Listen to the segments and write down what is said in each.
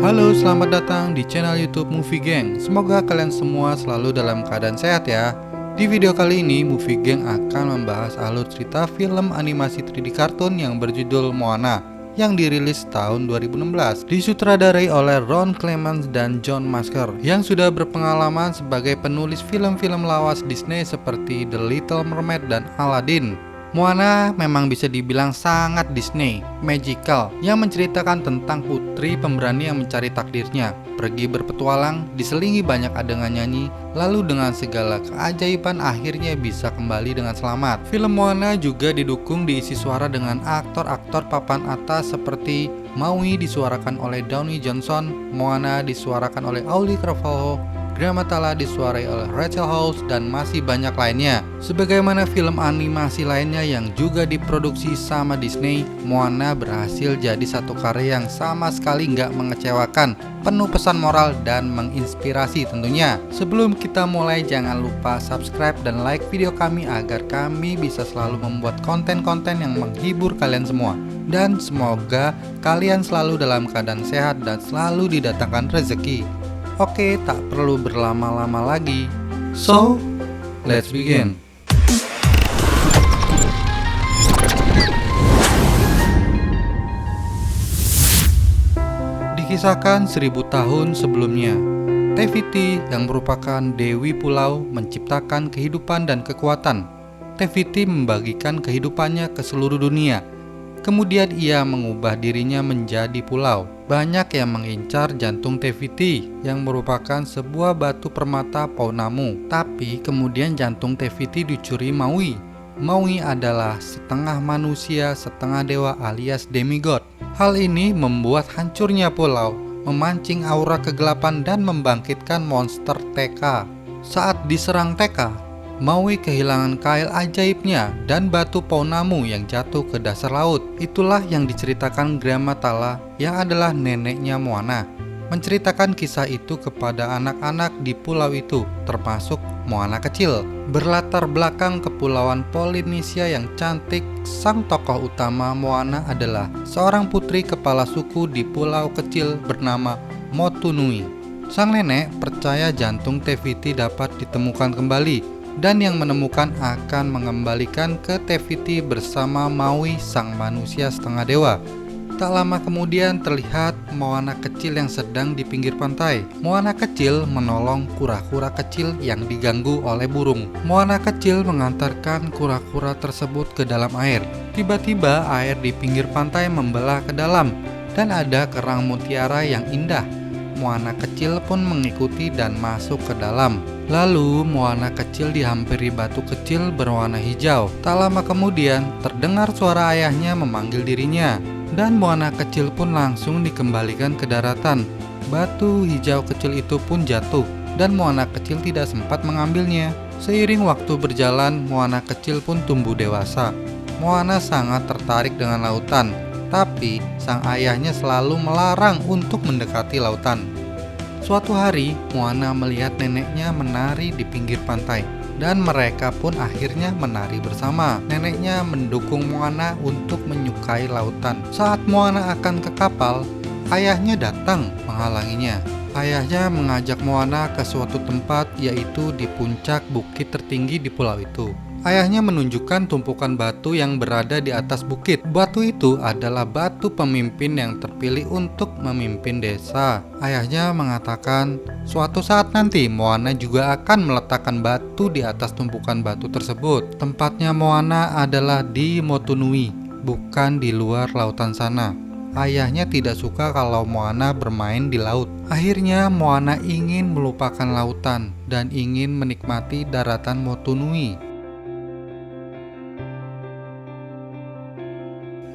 Halo, selamat datang di channel YouTube Movie Gang. Semoga kalian semua selalu dalam keadaan sehat ya. Di video kali ini, Movie Gang akan membahas alur cerita film animasi 3D kartun yang berjudul Moana yang dirilis tahun 2016, disutradarai oleh Ron Clements dan John Musker yang sudah berpengalaman sebagai penulis film-film lawas Disney seperti The Little Mermaid dan Aladdin. Moana memang bisa dibilang sangat Disney, magical, yang menceritakan tentang putri pemberani yang mencari takdirnya, pergi berpetualang, diselingi banyak adegan nyanyi, lalu dengan segala keajaiban akhirnya bisa kembali dengan selamat. Film Moana juga didukung diisi suara dengan aktor-aktor papan atas seperti Maui disuarakan oleh Downey Johnson, Moana disuarakan oleh Auli'i Cravalho, Grammatala disuarai oleh Rachel Holmes, dan masih banyak lainnya. Sebagaimana film animasi lainnya yang juga diproduksi sama Disney, Moana berhasil jadi satu karya yang sama sekali nggak mengecewakan, penuh pesan moral dan menginspirasi tentunya. Sebelum kita mulai, jangan lupa subscribe dan like video kami agar kami bisa selalu membuat konten-konten yang menghibur kalian semua. Dan semoga kalian selalu dalam keadaan sehat dan selalu didatangkan rezeki. Oke, tak perlu berlama-lama lagi. So, let's begin. Dikisahkan 1000 tahun sebelumnya, Te-Fiti yang merupakan Dewi Pulau menciptakan kehidupan dan kekuatan. Te-Fiti membagikan kehidupannya ke seluruh dunia. Kemudian ia mengubah dirinya menjadi pulau. Banyak yang mengincar jantung Te-Fiti yang merupakan sebuah batu permata Pounamu. Tapi kemudian jantung Te-Fiti dicuri Maui. Maui adalah setengah manusia, setengah dewa alias demigod. Hal ini membuat hancurnya pulau, memancing aura kegelapan dan membangkitkan monster Tekka. Saat diserang Tekka, Maui kehilangan kail ajaibnya dan batu Pounamu yang jatuh ke dasar laut. Itulah yang diceritakan Grammatala yang adalah neneknya Moana, menceritakan kisah itu kepada anak-anak di pulau itu, termasuk Moana kecil. Berlatar belakang kepulauan Polinesia yang cantik, sang tokoh utama Moana adalah seorang putri kepala suku di pulau kecil bernama Motunui. Sang nenek percaya jantung Te-Fiti dapat ditemukan kembali, dan yang menemukan akan mengembalikan ke Te-Fiti bersama Maui sang manusia setengah dewa. Tak lama kemudian terlihat Moana kecil yang sedang di pinggir pantai. Moana kecil menolong kura-kura kecil yang diganggu oleh burung. Moana kecil mengantarkan kura-kura tersebut ke dalam air. Tiba-tiba air di pinggir pantai membelah ke dalam dan ada kerang mutiara yang indah. Moana kecil pun mengikuti dan masuk ke dalam. Lalu Moana kecil dihampiri batu kecil berwarna hijau. Tak lama kemudian terdengar suara ayahnya memanggil dirinya, dan Moana kecil pun langsung dikembalikan ke daratan. Batu hijau kecil itu pun jatuh dan Moana kecil tidak sempat mengambilnya. Seiring waktu berjalan, Moana kecil pun tumbuh dewasa. Moana sangat tertarik dengan lautan, tapi sang ayahnya selalu melarang untuk mendekati lautan. Suatu hari, Moana melihat neneknya menari di pinggir pantai, dan mereka pun akhirnya menari bersama. Neneknya mendukung Moana untuk menyukai lautan. Saat Moana akan ke kapal, ayahnya datang menghalanginya. Ayahnya mengajak Moana ke suatu tempat, yaitu di puncak bukit tertinggi di pulau itu. Ayahnya menunjukkan tumpukan batu yang berada di atas bukit. Batu itu adalah batu pemimpin yang terpilih untuk memimpin desa. Ayahnya mengatakan, suatu saat nanti Moana juga akan meletakkan batu di atas tumpukan batu tersebut. Tempatnya Moana adalah di Motunui, bukan di luar lautan sana. Ayahnya tidak suka kalau Moana bermain di laut. Akhirnya Moana ingin melupakan lautan dan ingin menikmati daratan Motunui.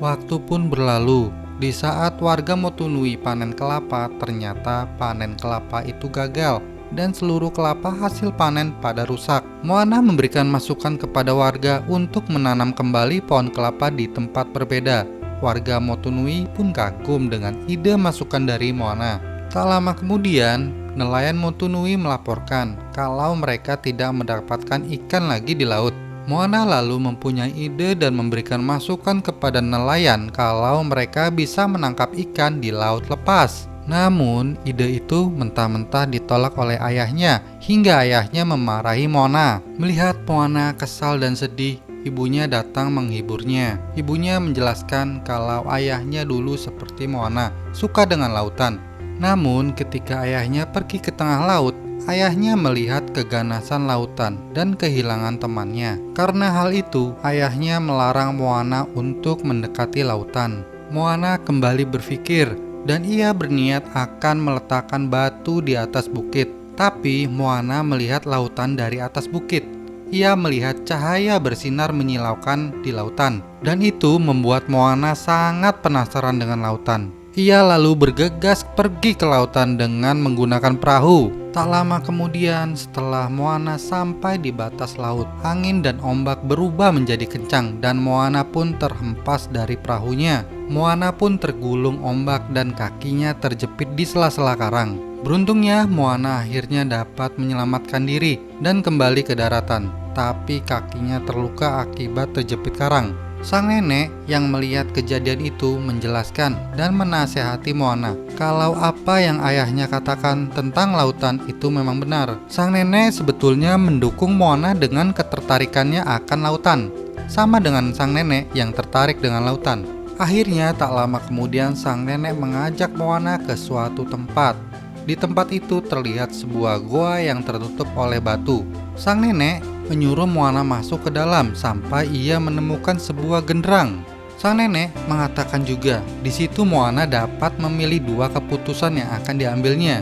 Waktu pun berlalu. Di saat warga Motunui panen kelapa, ternyata panen kelapa itu gagal dan seluruh kelapa hasil panen pada rusak. Moana memberikan masukan kepada warga untuk menanam kembali pohon kelapa di tempat berbeda. Warga Motunui pun kagum dengan ide masukan dari Moana. Tak lama kemudian, nelayan Motunui melaporkan kalau mereka tidak mendapatkan ikan lagi di laut. Moana lalu mempunyai ide dan memberikan masukan kepada nelayan kalau mereka bisa menangkap ikan di laut lepas. Namun, ide itu mentah-mentah ditolak oleh ayahnya hingga ayahnya memarahi Moana. Melihat Moana kesal dan sedih, ibunya datang menghiburnya. Ibunya menjelaskan kalau ayahnya dulu seperti Moana, suka dengan lautan. Namun, ketika ayahnya pergi ke tengah laut, ayahnya melihat keganasan lautan dan kehilangan temannya. Karena hal itu, ayahnya melarang Moana untuk mendekati lautan. Moana kembali berpikir dan ia berniat akan meletakkan batu di atas bukit. Tapi Moana melihat lautan dari atas bukit. Ia melihat cahaya bersinar menyilaukan di lautan, dan itu membuat Moana sangat penasaran dengan lautan. Ia lalu bergegas pergi ke lautan dengan menggunakan perahu. Tak lama kemudian, setelah Moana sampai di batas laut, angin dan ombak berubah menjadi kencang dan Moana pun terhempas dari perahunya. Moana pun tergulung ombak dan kakinya terjepit di sela-sela karang. Beruntungnya, Moana akhirnya dapat menyelamatkan diri dan kembali ke daratan, tapi kakinya terluka akibat terjepit karang. Sang nenek yang melihat kejadian itu menjelaskan dan menasehati Moana kalau apa yang ayahnya katakan tentang lautan itu memang benar. Sang nenek sebetulnya mendukung Moana dengan ketertarikannya akan lautan, sama dengan sang nenek yang tertarik dengan lautan. Akhirnya tak lama kemudian sang nenek mengajak Moana ke suatu tempat. Di tempat itu terlihat sebuah goa yang tertutup oleh batu. Sang nenek menyuruh Moana masuk ke dalam sampai ia menemukan sebuah genderang. Sang nenek mengatakan juga di situ Moana dapat memilih dua keputusan yang akan diambilnya.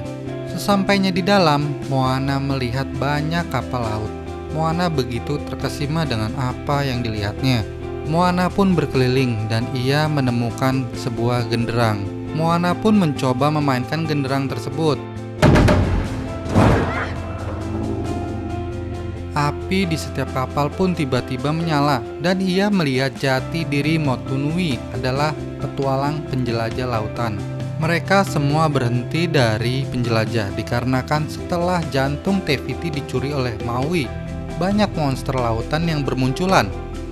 Sesampainya di dalam, Moana melihat banyak kapal laut. Moana begitu terkesima dengan apa yang dilihatnya. Moana pun berkeliling dan ia menemukan sebuah genderang. Moana pun mencoba memainkan genderang tersebut. Api di setiap kapal pun tiba-tiba menyala dan ia melihat jati diri Motunui adalah petualang penjelajah lautan. Mereka semua berhenti dari penjelajah dikarenakan setelah jantung Te-Fiti dicuri oleh Maui, banyak monster lautan yang bermunculan.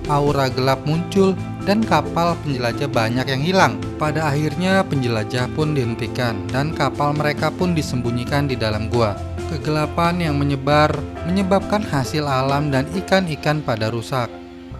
Aura gelap muncul dan kapal penjelajah banyak yang hilang. Pada akhirnya penjelajah pun dihentikan dan kapal mereka pun disembunyikan di dalam gua. Kegelapan yang menyebar menyebabkan hasil alam dan ikan-ikan pada rusak.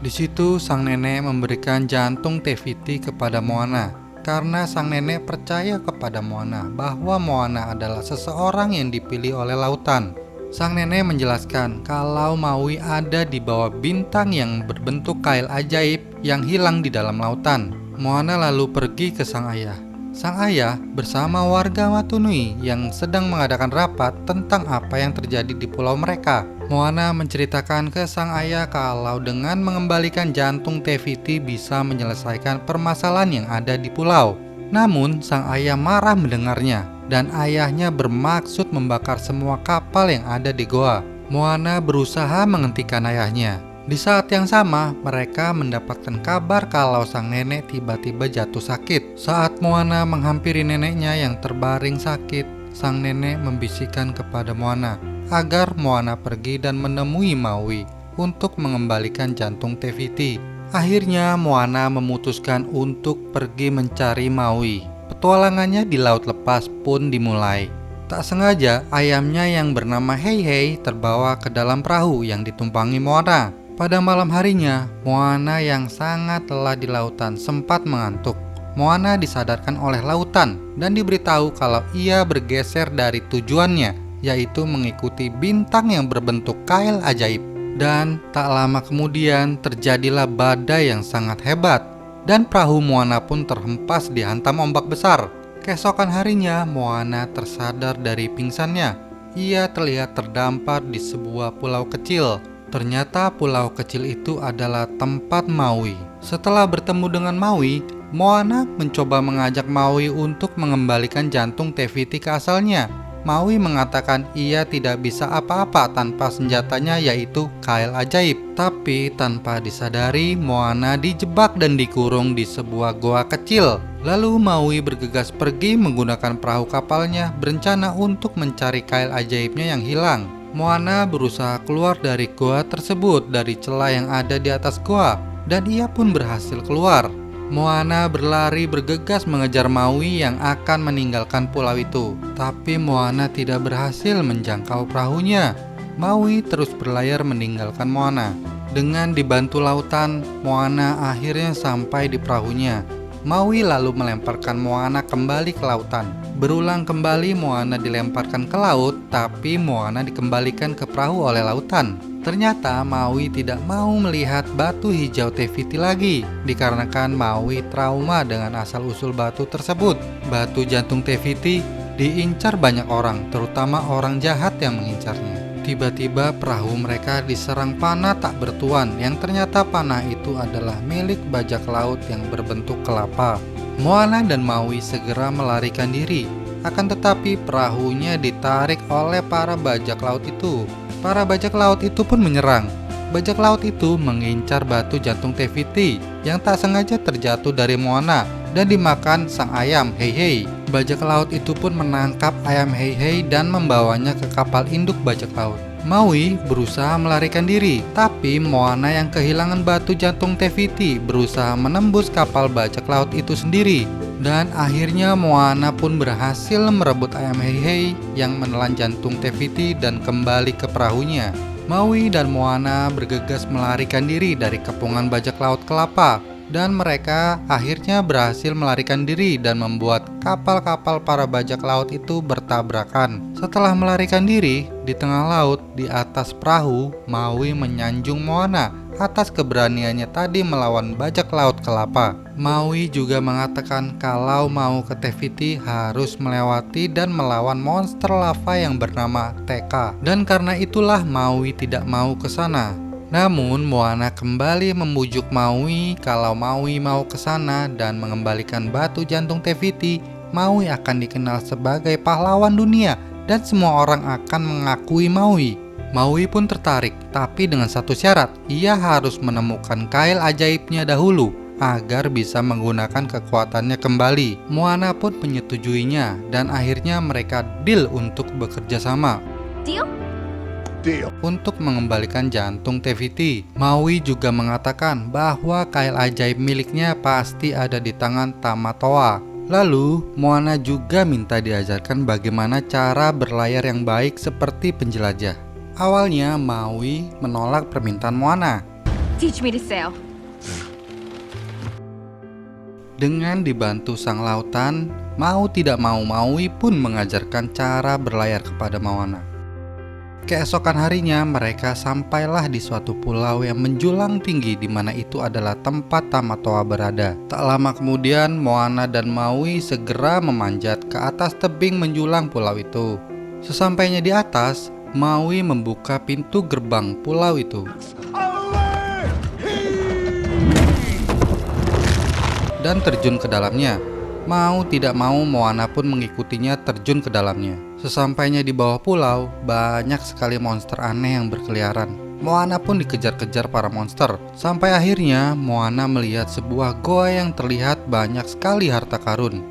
Di situ sang nenek memberikan jantung Te-Fiti kepada Moana karena sang nenek percaya kepada Moana bahwa Moana adalah seseorang yang dipilih oleh lautan. Sang nenek menjelaskan kalau Maui ada di bawah bintang yang berbentuk kail ajaib yang hilang di dalam lautan. Moana lalu pergi ke sang ayah. Sang ayah bersama warga Motunui yang sedang mengadakan rapat tentang apa yang terjadi di pulau mereka. Moana menceritakan ke sang ayah kalau dengan mengembalikan jantung Te-Fiti bisa menyelesaikan permasalahan yang ada di pulau. Namun sang ayah marah mendengarnya dan ayahnya bermaksud membakar semua kapal yang ada di goa. Moana berusaha menghentikan ayahnya. Di saat yang sama, mereka mendapatkan kabar kalau sang nenek tiba-tiba jatuh sakit. Saat Moana menghampiri neneknya yang terbaring sakit, sang nenek membisikkan kepada Moana agar Moana pergi dan menemui Maui untuk mengembalikan jantung Te-Fiti. Akhirnya Moana memutuskan untuk pergi mencari Maui. Petualangannya di laut lepas pun dimulai. Tak sengaja ayamnya yang bernama Hei Hei terbawa ke dalam perahu yang ditumpangi Moana. Pada malam harinya, Moana yang sangat lelah di lautan sempat mengantuk. Moana disadarkan oleh lautan dan diberitahu kalau ia bergeser dari tujuannya, yaitu mengikuti bintang yang berbentuk kail ajaib. Dan tak lama kemudian terjadilah badai yang sangat hebat dan perahu Moana pun terhempas dihantam ombak besar. Keesokan harinya Moana tersadar dari pingsannya. Ia terlihat terdampar di sebuah pulau kecil. Ternyata pulau kecil itu adalah tempat Maui. Setelah bertemu dengan Maui, Moana mencoba mengajak Maui untuk mengembalikan jantung Te-Fiti ke asalnya. Maui mengatakan ia tidak bisa apa-apa tanpa senjatanya yaitu kail ajaib. Tapi tanpa disadari, Moana dijebak dan dikurung di sebuah goa kecil. Lalu Maui bergegas pergi menggunakan perahu kapalnya berencana untuk mencari kail ajaibnya yang hilang. Moana berusaha keluar dari goa tersebut dari celah yang ada di atas goa dan ia pun berhasil keluar. Moana berlari bergegas mengejar Maui yang akan meninggalkan pulau itu. Tapi Moana tidak berhasil menjangkau perahunya. Maui terus berlayar meninggalkan Moana. Dengan dibantu lautan, Moana akhirnya sampai di perahunya. Maui lalu melemparkan Moana kembali ke lautan. Berulang kembali Moana dilemparkan ke laut, tapi Moana dikembalikan ke perahu oleh lautan. Ternyata Maui tidak mau melihat batu hijau Te-Fiti lagi, dikarenakan Maui trauma dengan asal-usul batu tersebut. Batu jantung Te-Fiti diincar banyak orang, terutama orang jahat yang mengincarnya. Tiba-tiba perahu mereka diserang panah tak bertuan, yang ternyata panah itu adalah milik bajak laut yang berbentuk kelapa. Moana dan Maui segera melarikan diri, akan tetapi perahunya ditarik oleh para bajak laut itu. Para bajak laut itu pun menyerang. Bajak laut itu mengincar batu jantung Te-Fiti yang tak sengaja terjatuh dari Moana dan dimakan sang ayam Hei Hei. Bajak laut itu pun menangkap ayam Hei Hei dan membawanya ke kapal induk bajak laut. Maui berusaha melarikan diri, tapi Moana yang kehilangan batu jantung Te-Fiti berusaha menembus kapal bajak laut itu sendiri. Dan akhirnya Moana pun berhasil merebut ayam Hei Hei yang menelan jantung Te-Fiti dan kembali ke perahunya. Maui dan Moana bergegas melarikan diri dari kepungan bajak laut kelapa. Dan mereka akhirnya berhasil melarikan diri dan membuat kapal-kapal para bajak laut itu bertabrakan. Setelah melarikan diri, di tengah laut, di atas perahu, Maui menyanjung Moana atas keberaniannya tadi melawan bajak laut kelapa. Maui juga mengatakan kalau mau ke Te-Fiti harus melewati dan melawan monster lava yang bernama Teka. Dan karena itulah Maui tidak mau ke sana. Namun Moana kembali membujuk Maui kalau Maui mau ke sana dan mengembalikan batu jantung Te-Fiti, Maui akan dikenal sebagai pahlawan dunia dan semua orang akan mengakui Maui. Maui pun tertarik, tapi dengan satu syarat, ia harus menemukan kail ajaibnya dahulu agar bisa menggunakan kekuatannya kembali. Moana pun menyetujuinya dan akhirnya mereka deal untuk bekerja sama. Deal? Untuk mengembalikan jantung Te-Fiti. Maui juga mengatakan bahwa kail ajaib miliknya pasti ada di tangan Tamatoa. Lalu Moana juga minta diajarkan bagaimana cara berlayar yang baik seperti penjelajah. Awalnya Maui menolak permintaan Moana. Teach me to sail. Dengan dibantu sang lautan, mau tidak mau Maui pun mengajarkan cara berlayar kepada Moana. Keesokan harinya mereka sampailah di suatu pulau yang menjulang tinggi di mana itu adalah tempat Tamatoa berada. Tak lama kemudian Moana dan Maui segera memanjat ke atas tebing menjulang pulau itu. Sesampainya di atas, Maui membuka pintu gerbang pulau itu dan terjun ke dalamnya. Mau tidak mau Moana pun mengikutinya terjun ke dalamnya. Sesampainya di bawah pulau, banyak sekali monster aneh yang berkeliaran. Moana pun dikejar-kejar para monster. Sampai akhirnya Moana melihat sebuah goa yang terlihat banyak sekali harta karun.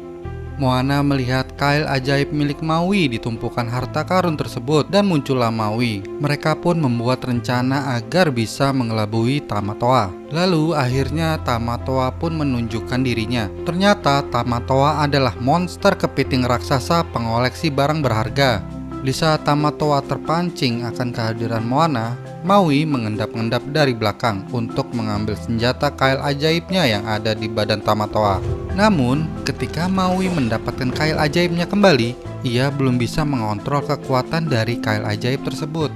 Moana melihat kail ajaib milik Maui di tumpukan harta karun tersebut dan muncullah Maui. Mereka pun membuat rencana agar bisa mengelabui Tamatoa. Lalu akhirnya Tamatoa pun menunjukkan dirinya. Ternyata Tamatoa adalah monster kepiting raksasa pengoleksi barang berharga. Di saat Tamatoa terpancing akan kehadiran Moana, Maui mengendap-endap dari belakang untuk mengambil senjata kail ajaibnya yang ada di badan Tamatoa. Namun, ketika Maui mendapatkan kail ajaibnya kembali, ia belum bisa mengontrol kekuatan dari kail ajaib tersebut.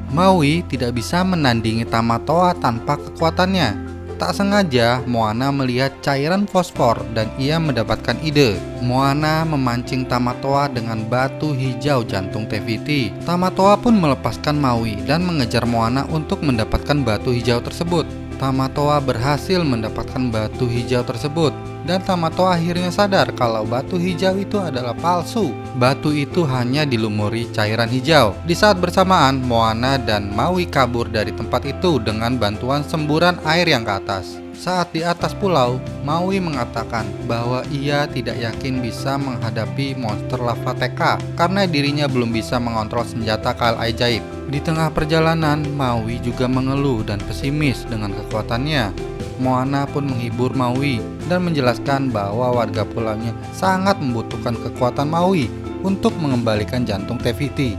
Maui tidak bisa menandingi Tamatoa tanpa kekuatannya. Tak sengaja, Moana melihat cairan fosfor dan ia mendapatkan ide. Moana memancing Tamatoa dengan batu hijau jantung Te-Fiti. Tamatoa pun melepaskan Maui dan mengejar Moana untuk mendapatkan batu hijau tersebut. Tamatoa berhasil mendapatkan batu hijau tersebut dan Tamatoa akhirnya sadar kalau batu hijau itu adalah palsu. Batu itu hanya dilumuri cairan hijau. Di saat bersamaan, Moana dan Maui kabur dari tempat itu dengan bantuan semburan air yang ke atas. Saat di atas pulau, Maui mengatakan bahwa ia tidak yakin bisa menghadapi monster lava Teka karena dirinya belum bisa mengontrol senjata kail ajaib. Di tengah perjalanan, Maui juga mengeluh dan pesimis dengan kekuatannya. Moana pun menghibur Maui dan menjelaskan bahwa warga pulaunya sangat membutuhkan kekuatan Maui untuk mengembalikan jantung Te-Fiti.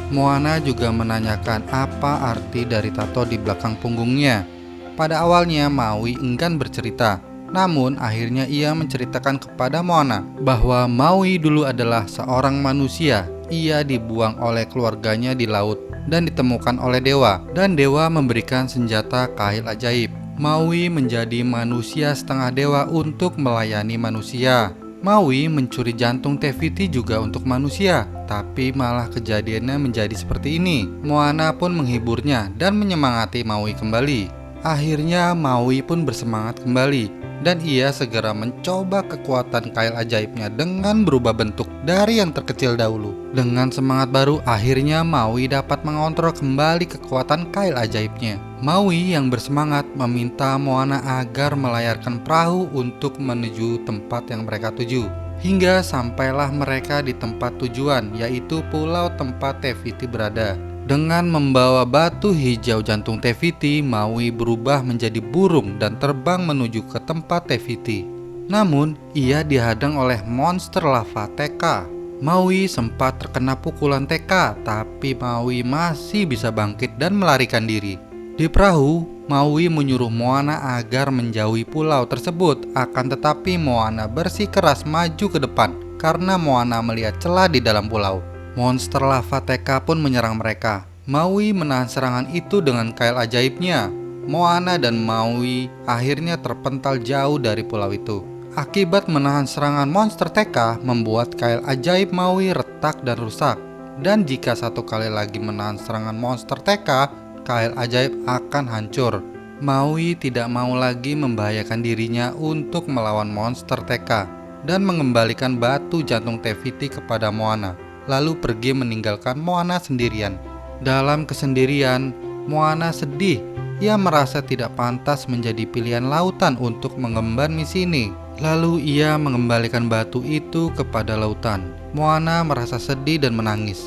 Moana juga menanyakan apa arti dari tato di belakang punggungnya. Pada awalnya Maui enggan bercerita, namun akhirnya ia menceritakan kepada Moana bahwa Maui dulu adalah seorang manusia. Ia dibuang oleh keluarganya di laut dan ditemukan oleh dewa, dan dewa memberikan senjata kail ajaib. Maui menjadi manusia setengah dewa untuk melayani manusia. Maui mencuri jantung Te-Fiti juga untuk manusia, tapi malah kejadiannya menjadi seperti ini. Moana pun menghiburnya dan menyemangati Maui kembali. Akhirnya Maui pun bersemangat kembali, dan ia segera mencoba kekuatan kail ajaibnya dengan berubah bentuk dari yang terkecil dahulu. Dengan semangat baru, akhirnya Maui dapat mengontrol kembali kekuatan kail ajaibnya. Maui yang bersemangat meminta Moana agar melayarkan perahu untuk menuju tempat yang mereka tuju. Hingga sampailah mereka di tempat tujuan, yaitu pulau tempat Te-Fiti berada. Dengan membawa batu hijau jantung Te-Fiti, Maui berubah menjadi burung dan terbang menuju ke tempat Te-Fiti. Namun, ia dihadang oleh monster lava Tekka. Maui sempat terkena pukulan Tekka, tapi Maui masih bisa bangkit dan melarikan diri. Di perahu, Maui menyuruh Moana agar menjauhi pulau tersebut, akan tetapi Moana bersikeras maju ke depan karena Moana melihat celah di dalam pulau. Monster lava Tekka pun menyerang mereka. Maui menahan serangan itu dengan kail ajaibnya. Moana dan Maui akhirnya terpental jauh dari pulau itu. Akibat menahan serangan monster Tekka membuat kail ajaib Maui retak dan rusak. Dan jika satu kali lagi menahan serangan monster Tekka, kail ajaib akan hancur. Maui tidak mau lagi membahayakan dirinya untuk melawan monster Tekka dan mengembalikan batu jantung Te-Fiti kepada Moana, lalu pergi meninggalkan Moana sendirian. Dalam kesendirian, Moana sedih. Ia merasa tidak pantas menjadi pilihan lautan untuk mengemban misi ini. Lalu ia mengembalikan batu itu kepada lautan. Moana merasa sedih dan menangis.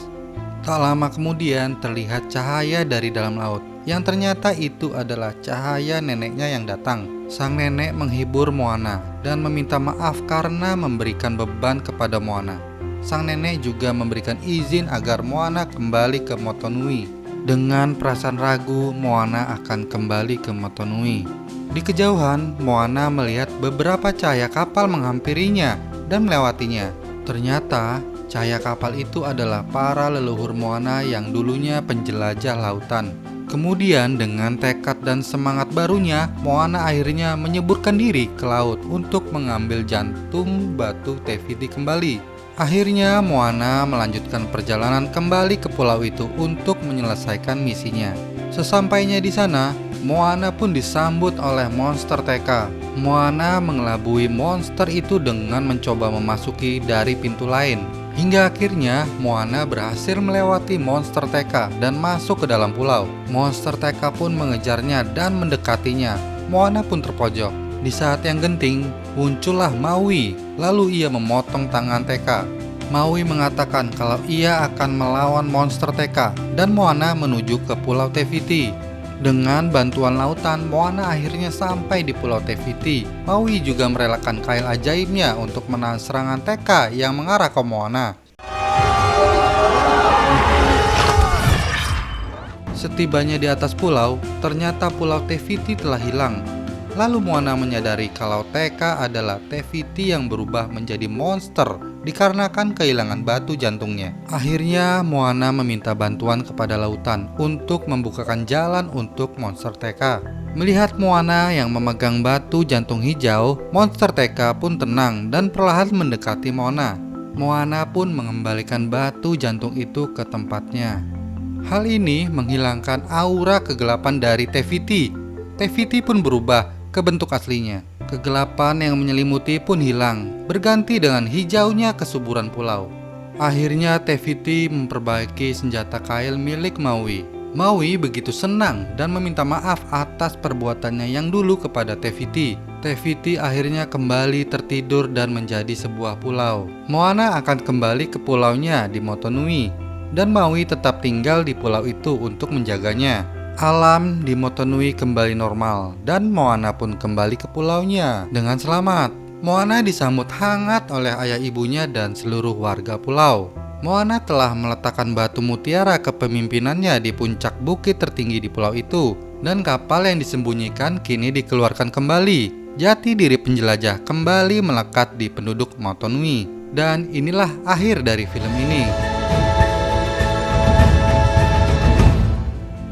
Tak lama kemudian terlihat cahaya dari dalam laut, yang ternyata itu adalah cahaya neneknya yang datang. Sang nenek menghibur Moana dan meminta maaf karena memberikan beban kepada Moana. Sang nenek juga memberikan izin agar Moana kembali ke Motonui. Dengan perasaan ragu, Moana akan kembali ke Motonui. Di kejauhan, Moana melihat beberapa cahaya kapal menghampirinya dan melewatinya. Ternyata cahaya kapal itu adalah para leluhur Moana yang dulunya penjelajah lautan. Kemudian dengan tekad dan semangat barunya, Moana akhirnya menyeburkan diri ke laut untuk mengambil jantung batu Te-Fiti kembali. Akhirnya Moana melanjutkan perjalanan kembali ke pulau itu untuk menyelesaikan misinya. Sesampainya di sana, Moana pun disambut oleh monster Tekka. Moana mengelabui monster itu dengan mencoba memasuki dari pintu lain. Hingga akhirnya Moana berhasil melewati monster Tekka dan masuk ke dalam pulau. Monster Tekka pun mengejarnya dan mendekatinya. Moana pun terpojok. Di saat yang genting, muncullah Maui. Lalu ia memotong tangan Tekka. Maui mengatakan kalau ia akan melawan monster Tekka dan Moana menuju ke pulau Te-Fiti. Dengan bantuan lautan, Moana akhirnya sampai di pulau Te-Fiti. Maui juga merelakan kail ajaibnya untuk menahan serangan Tekka yang mengarah ke Moana. Setibanya di atas pulau, ternyata pulau Te-Fiti telah hilang. Lalu Moana menyadari kalau Tekka adalah Te-Fiti yang berubah menjadi monster dikarenakan kehilangan batu jantungnya. Akhirnya Moana meminta bantuan kepada lautan untuk membukakan jalan untuk monster Tekka. Melihat Moana yang memegang batu jantung hijau, monster Tekka pun tenang dan perlahan mendekati Moana. Moana pun mengembalikan batu jantung itu ke tempatnya. Hal ini menghilangkan aura kegelapan dari Te-Fiti. Te-Fiti pun berubah ke bentuk aslinya. Kegelapan yang menyelimuti pun hilang, berganti dengan hijaunya kesuburan pulau. Akhirnya Te-Fiti memperbaiki senjata kail milik Maui. Maui begitu senang dan meminta maaf atas perbuatannya yang dulu kepada Te-Fiti. Te-Fiti akhirnya kembali tertidur dan menjadi sebuah pulau. Moana akan kembali ke pulaunya di Motonui. dan Maui tetap tinggal di pulau itu untuk menjaganya. Alam di Motonui kembali normal dan Moana pun kembali ke pulaunya dengan selamat. Moana disambut hangat oleh ayah ibunya dan seluruh warga pulau. Moana telah meletakkan batu mutiara kepemimpinannya di puncak bukit tertinggi di pulau itu, dan kapal yang disembunyikan kini dikeluarkan kembali. Jati diri penjelajah kembali melekat di penduduk Motonui. Dan inilah akhir dari film ini.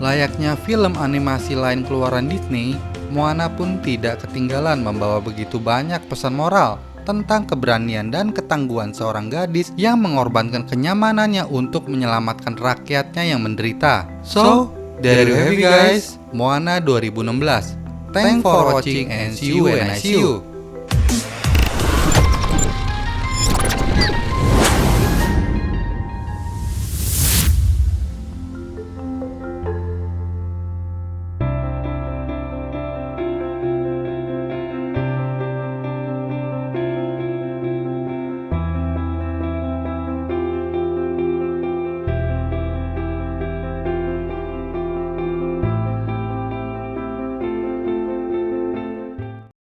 Layaknya film animasi lain keluaran Disney, Moana pun tidak ketinggalan membawa begitu banyak pesan moral tentang keberanian dan ketangguhan seorang gadis yang mengorbankan kenyamanannya untuk menyelamatkan rakyatnya yang menderita. So, there you have it guys, Moana 2016. Thanks for watching and see you when I see you.